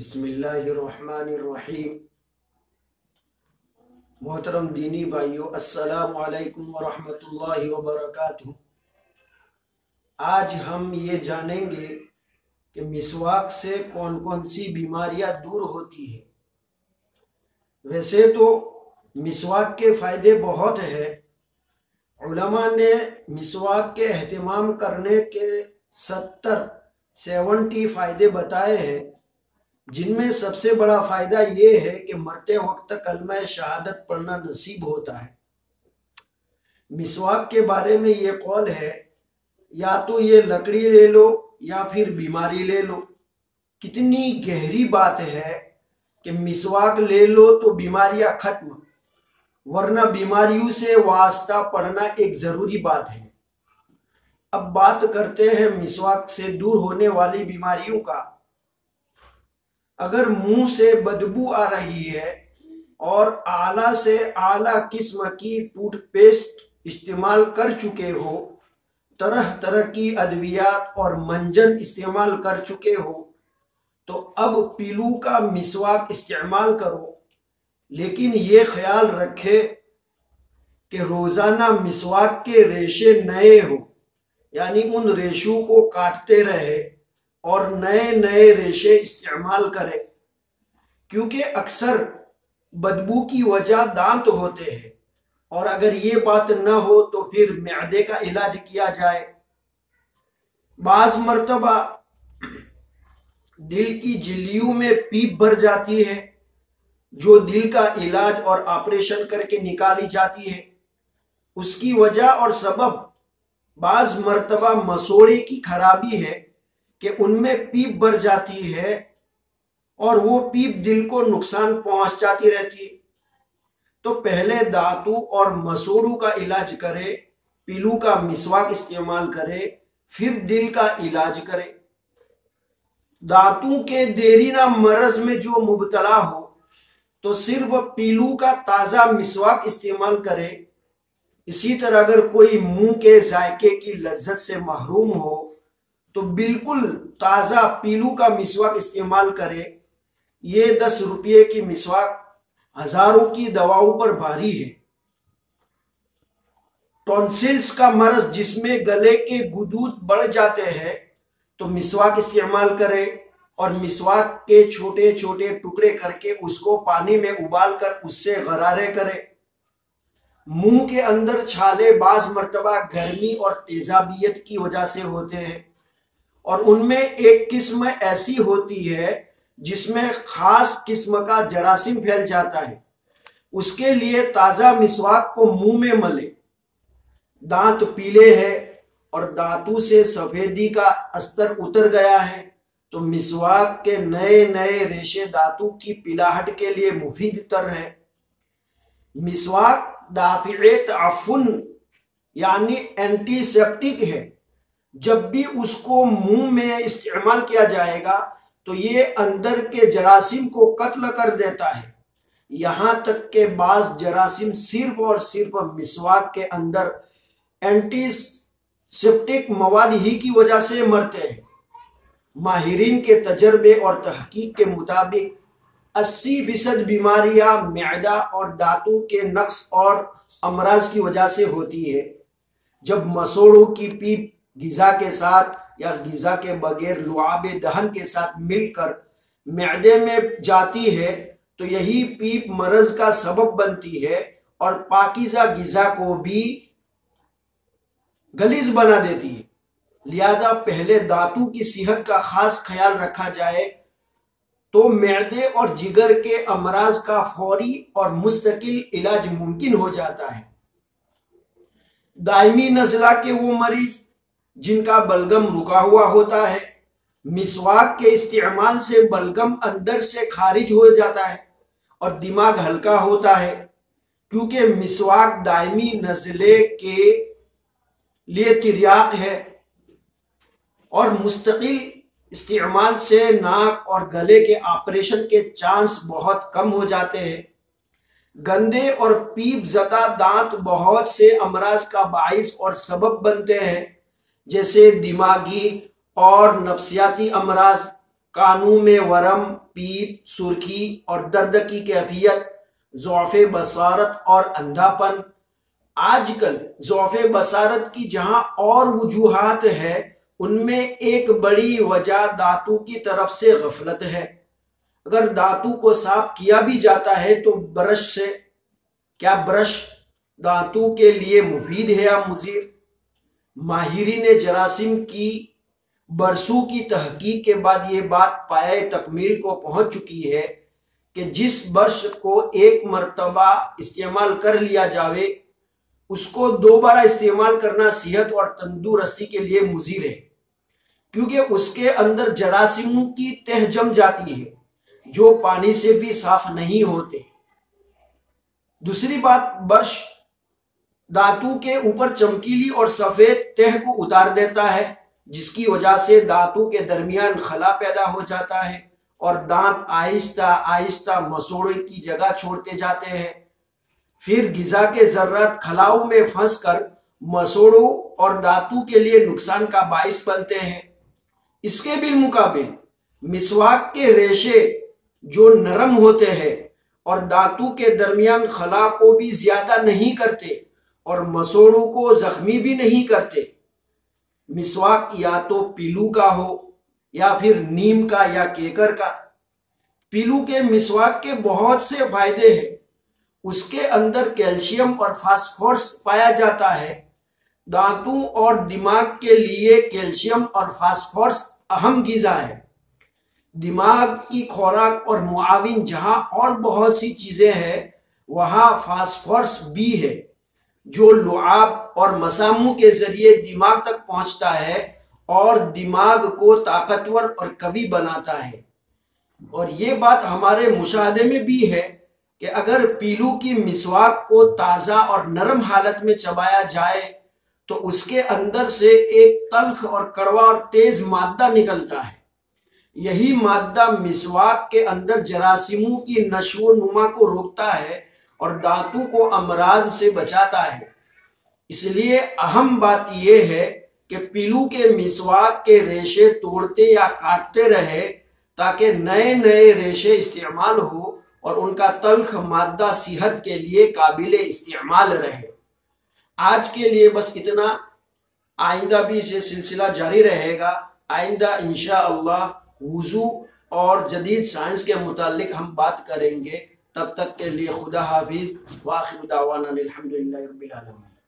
بسم اللہ الرحمن الرحیم۔ محترم دینی بھائیو، السلام علیکم ورحمۃ اللہ وبرکاتہ۔ آج ہم یہ جانیں گے کہ مسواک سے کون کون سی بیماریاں دور ہوتی ہیں۔ ویسے تو مسواک کے فائدے بہت ہیں۔ علماء نے مسواک کے اہتمام کرنے کے 70 فائدے بتائے ہیں، جن میں سب سے بڑا فائدہ یہ ہے کہ مرتے وقت کلمہ شہادت پڑھنا نصیب ہوتا ہے۔ مسواک کے بارے میں یہ قول ہے، یا تو یہ لکڑی لے لو یا پھر بیماری لے لو۔ کتنی گہری بات ہے کہ مسواک لے لو تو بیماریاں ختم، ورنہ بیماریوں سے واسطہ پڑھنا ایک ضروری بات ہے۔ اب بات کرتے ہیں مسواک سے دور ہونے والی بیماریوں کا۔ اگر منہ سے بدبو آ رہی ہے اور اعلیٰ سے اعلیٰ قسم کی ٹوتھ پیسٹ استعمال کر چکے ہو، طرح طرح کی ادویات اور منجن استعمال کر چکے ہو، تو اب پیلو کا مسواک استعمال کرو، لیکن یہ خیال رکھے کہ روزانہ مسواک کے ریشے نئے ہو، یعنی ان ریشوں کو کاٹتے رہے اور نئے نئے ریشے استعمال کرے، کیونکہ اکثر بدبو کی وجہ دانت ہوتے ہیں، اور اگر یہ بات نہ ہو تو پھر معدے کا علاج کیا جائے۔ بعض مرتبہ دل کی جھلیوں میں پیپ بھر جاتی ہے، جو دل کا علاج اور آپریشن کر کے نکالی جاتی ہے۔ اس کی وجہ اور سبب بعض مرتبہ مسوڑے کی خرابی ہے کہ ان میں پیپ بھر جاتی ہے اور وہ پیپ دل کو نقصان پہنچاتی رہتی ہے۔ تو پہلے دانتوں اور مسوڑوں کا علاج کرے، پیلو کا مسواک استعمال کرے، پھر دل کا علاج کرے۔ دانتوں کے دیرینہ مرض میں جو مبتلا ہو تو صرف پیلو کا تازہ مسواک استعمال کرے۔ اسی طرح اگر کوئی منہ کے ذائقے کی لذت سے محروم ہو تو بالکل تازہ پیلو کا مسواک استعمال کرے۔ یہ 10 روپے کی مسواک ہزاروں کی دواؤں پر بھاری ہے۔ ٹونسلز کا مرض، جس میں گلے کے گدود بڑھ جاتے ہیں، تو مسواک استعمال کرے اور مسواک کے چھوٹے چھوٹے ٹکڑے کر کے اس کو پانی میں ابال کر اس سے غرارے کرے۔ منہ کے اندر چھالے بعض مرتبہ گرمی اور تیزابیت کی وجہ سے ہوتے ہیں، اور ان میں ایک قسم ایسی ہوتی ہے جس میں خاص قسم کا جراثیم پھیل جاتا ہے۔ اس کے لیے تازہ مسواک کو منہ میں ملے۔ دانت پیلے ہیں اور دانتوں سے سفیدی کا استر اتر گیا ہے تو مسواک کے نئے نئے ریشے دانتوں کی پلاہٹ کے لیے مفید تر ہے۔ مسواک دافع تعفن یعنی اینٹی سیپٹک ہے۔ جب بھی اس کو منہ میں استعمال کیا جائے گا تو یہ اندر کے جراثیم کو قتل کر دیتا ہے، یہاں تک کہ بعض جراثیم صرف اور صرف مسواک کے اندر اینٹی سیپٹک مواد ہی کی وجہ سے مرتے ہیں۔ ماہرین کے تجربے اور تحقیق کے مطابق 80% بیماریاں معدہ اور دانتوں کے نقص اور امراض کی وجہ سے ہوتی ہے۔ جب مسوڑوں کی پیپ غذا کے ساتھ یا غذا کے بغیر لعاب دہن کے ساتھ مل کر معدے میں جاتی ہے تو یہی پیپ مرض کا سبب بنتی ہے اور پاکیزہ غذا کو بھی غلیظ بنا دیتی ہے۔ لہذا پہلے دانتوں کی صحت کا خاص خیال رکھا جائے تو معدے اور جگر کے امراض کا فوری اور مستقل علاج ممکن ہو جاتا ہے۔ دائمی نزلہ کے وہ مریض جن کا بلغم رکا ہوا ہوتا ہے، مسواک کے استعمال سے بلغم اندر سے خارج ہو جاتا ہے اور دماغ ہلکا ہوتا ہے، کیونکہ مسواک دائمی نزلے کے لیے تریاق ہے، اور مستقل استعمال سے ناک اور گلے کے آپریشن کے چانس بہت کم ہو جاتے ہیں۔ گندے اور پیپ زدہ دانت بہت سے امراض کا باعث اور سبب بنتے ہیں، جیسے دماغی اور نفسیاتی امراض، کانوں میں ورم، پیپ، سرخی اور درد کی کیفیت، ضعف بصارت اور اندھا پن۔ آج کل ضعف بصارت کی جہاں اور وجوہات ہے، ان میں ایک بڑی وجہ دانتوں کی طرف سے غفلت ہے۔ اگر دانتوں کو صاف کیا بھی جاتا ہے تو برش سے، کیا برش دانتوں کے لیے مفید ہے یا مضر؟ ماہرین جراثیم کی برسوں کی تحقیق کے بعد یہ بات پائے تکمیل کو پہنچ چکی ہے کہ جس برش کو ایک مرتبہ استعمال کر لیا جاوے، اس کو دوبارہ استعمال کرنا صحت اور تندرستی کے لیے مضر ہے، کیونکہ اس کے اندر جراثیموں کی تہ جم جاتی ہے جو پانی سے بھی صاف نہیں ہوتے۔ دوسری بات، برش دانتوں کے اوپر چمکیلی اور سفید تہ کو اتار دیتا ہے، جس کی وجہ سے دانتوں کے درمیان خلا پیدا ہو جاتا ہے اور دانت آہستہ آہستہ مسوڑے کی جگہ چھوڑتے جاتے ہیں۔ پھر غذا کے ذرات خلاؤں میں پھنس کر مسوڑوں اور دانتوں کے لیے نقصان کا باعث بنتے ہیں۔ اس کے بالمقابل مسواک کے ریشے جو نرم ہوتے ہیں اور دانتوں کے درمیان خلا کو بھی زیادہ نہیں کرتے اور مسوڑوں کو زخمی بھی نہیں کرتے۔ مسواک یا تو پیلو کا ہو یا پھر نیم کا یا کیکر کا۔ پیلو کے مسواک کے بہت سے فائدے ہیں۔ اس کے اندر کیلشیم اور فاسفورس پایا جاتا ہے۔ دانتوں اور دماغ کے لیے کیلشیم اور فاسفورس اہم غذا ہے۔ دماغ کی خوراک اور معاون جہاں اور بہت سی چیزیں ہیں، وہاں فاسفورس بھی ہے جو لعاب اور مساموں کے ذریعے دماغ تک پہنچتا ہے اور دماغ کو طاقتور اور قوی بناتا ہے۔ اور یہ بات ہمارے مشاہدے میں بھی ہے کہ اگر پیلو کی مسواک کو تازہ اور نرم حالت میں چبایا جائے تو اس کے اندر سے ایک تلخ اور کڑوا اور تیز مادہ نکلتا ہے۔ یہی مادہ مسواک کے اندر جراثیموں کی نشو و نما کو روکتا ہے اور دانتوں کو امراض سے بچاتا ہے۔ اس لیے اہم بات یہ ہے کہ پیلو کے مسواک کے ریشے توڑتے یا کاٹتے رہے تاکہ نئے نئے ریشے استعمال ہو اور ان کا تلخ مادہ صحت کے لیے قابل استعمال رہے۔ آج کے لیے بس اتنا، آئندہ بھی یہ سلسلہ جاری رہے گا۔ آئندہ انشاءاللہ وضو اور جدید سائنس کے متعلق ہم بات کریں گے۔ تب تک کے لیے خدا حافظ، وآخر دعوانا الحمدللہ رب العالمین۔